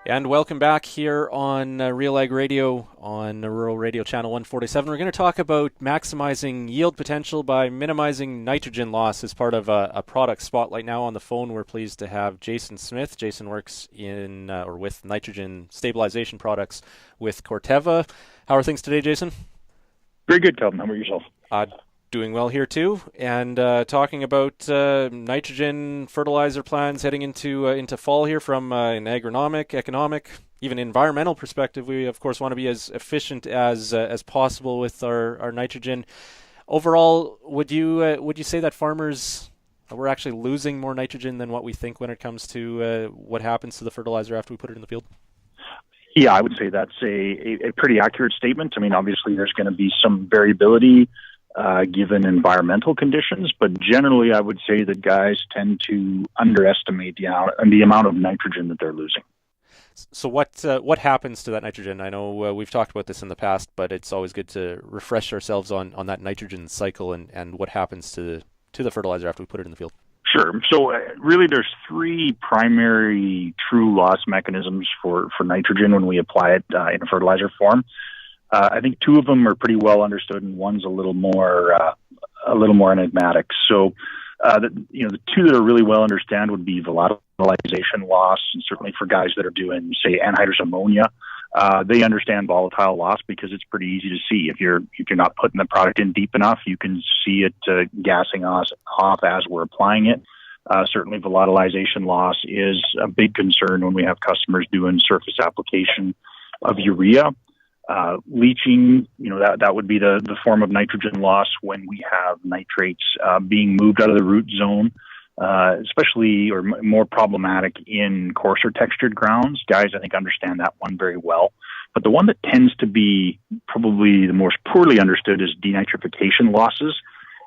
And welcome back here on Real Ag Radio on Rural Radio Channel 147. We're going to talk about maximizing yield potential by minimizing nitrogen loss as part of a product spotlight. Now on the phone, we're pleased to have Jason Smith. Jason works in or with nitrogen stabilization products with Corteva. How are things today, Jason? Very good, Calvin. How about yourself? Doing well here too, and talking about nitrogen fertilizer plans heading into fall here from an agronomic, economic, even environmental perspective. We of course want to be as efficient as possible with our nitrogen. Overall, would you say that farmers we're actually losing more nitrogen than what we think when it comes to what happens to the fertilizer after we put it in the field? Yeah, I would say that's a pretty accurate statement. I mean, obviously there's going to be some variability given environmental conditions, but generally I would say that guys tend to underestimate the amount of nitrogen that they're losing. So what happens to that nitrogen? I know we've talked about this in the past, but it's always good to refresh ourselves on that nitrogen cycle and what happens to the fertilizer after we put it in the field. Sure. So really there's three primary true loss mechanisms for nitrogen when we apply it in a fertilizer form. I think two of them are pretty well understood, and one's a little more enigmatic. So, the two that are really well understood would be volatilization loss, and certainly for guys that are doing, say, anhydrous ammonia, they understand volatile loss because it's pretty easy to see. If you're not putting the product in deep enough, you can see it gassing off as we're applying it. Certainly, volatilization loss is a big concern when we have customers doing surface application of urea. Leaching, that would be the form of nitrogen loss when we have nitrates being moved out of the root zone, especially or more problematic in coarser textured grounds. Guys, I think, understand that one very well. But the one that tends to be probably the most poorly understood is denitrification losses.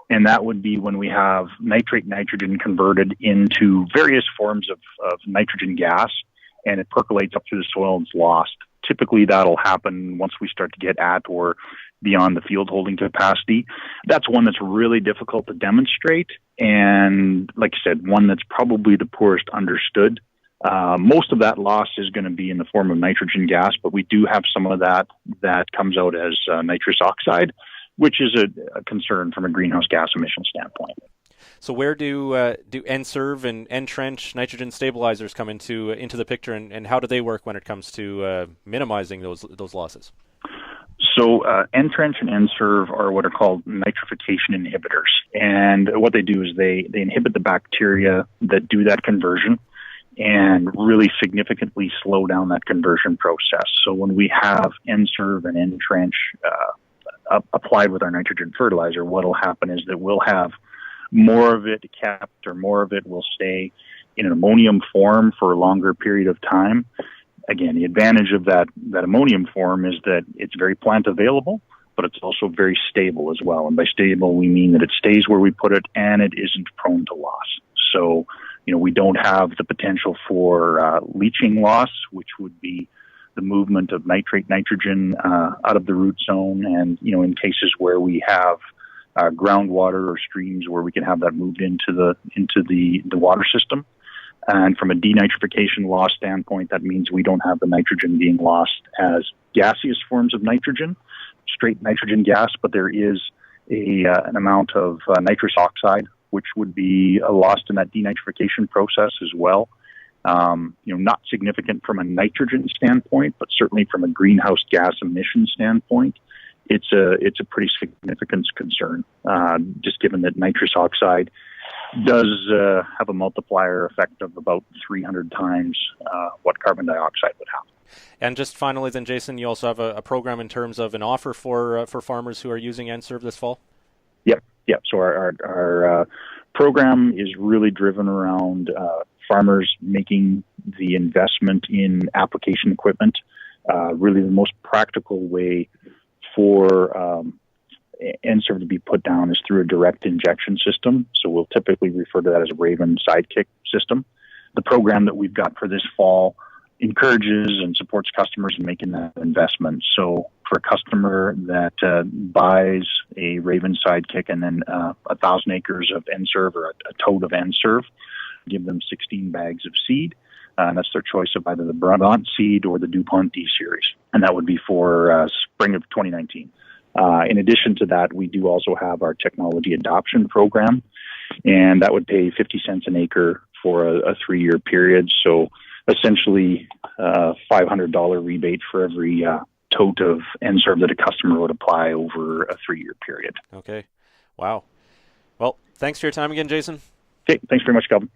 And that would be when we have nitrate nitrogen converted into various forms of nitrogen gas, and it percolates up through the soil and is lost. Typically, that'll happen once we start to get at or beyond the field holding capacity. That's one that's really difficult to demonstrate, and like I said, one that's probably the poorest understood. Most of that loss is going to be in the form of nitrogen gas, but we do have some of that comes out as nitrous oxide, which is a concern from a greenhouse gas emission standpoint. So where do N-Serve and N-Trench nitrogen stabilizers come into the picture, and how do they work when it comes to minimizing those losses? So N-Trench and N-Serve are what are called nitrification inhibitors, and what they do is they inhibit the bacteria that do that conversion and really significantly slow down that conversion process. So when we have N-Serve and N-Trench applied with our nitrogen fertilizer, what will happen is that we'll have more of it kept, or more of it will stay in an ammonium form for a longer period of time. Again, the advantage of that ammonium form is that it's very plant available, but it's also very stable as well. And by stable, we mean that it stays where we put it and it isn't prone to loss. So, we don't have the potential for leaching loss, which would be the movement of nitrate nitrogen out of the root zone. And, in cases where we have groundwater or streams where we can have that moved into the water system. And from a denitrification loss standpoint, that means we don't have the nitrogen being lost as gaseous forms of nitrogen, straight nitrogen gas, but there is an amount of nitrous oxide, which would be lost in that denitrification process as well. Not significant from a nitrogen standpoint, but certainly from a greenhouse gas emission standpoint, it's a pretty significant concern, just given that nitrous oxide does have a multiplier effect of about 300 times what carbon dioxide would have. And just finally then, Jason, you also have a program in terms of an offer for farmers who are using N-Serve this fall? Yep. So our program is really driven around farmers making the investment in application equipment. Really the most practical way for N-Serve to be put down is through a direct injection system. So we'll typically refer to that as a Raven Sidekick system. The program that we've got for this fall encourages and supports customers in making that investment. So for a customer that buys a Raven Sidekick and then 1,000 acres of N-Serve or a tote of N-Serve, give them 16 bags of seed. And that's their choice of either the Brabant seed or the DuPont D series. And that would be for spring of 2019. In addition to that, we do also have our technology adoption program, and that would pay 50 cents an acre for a 3-year period. So essentially, $500 rebate for every tote of N-Serve that a customer would apply over a 3-year period. Okay. Wow. Well, thanks for your time again, Jason. Okay. Thanks very much, Calvin.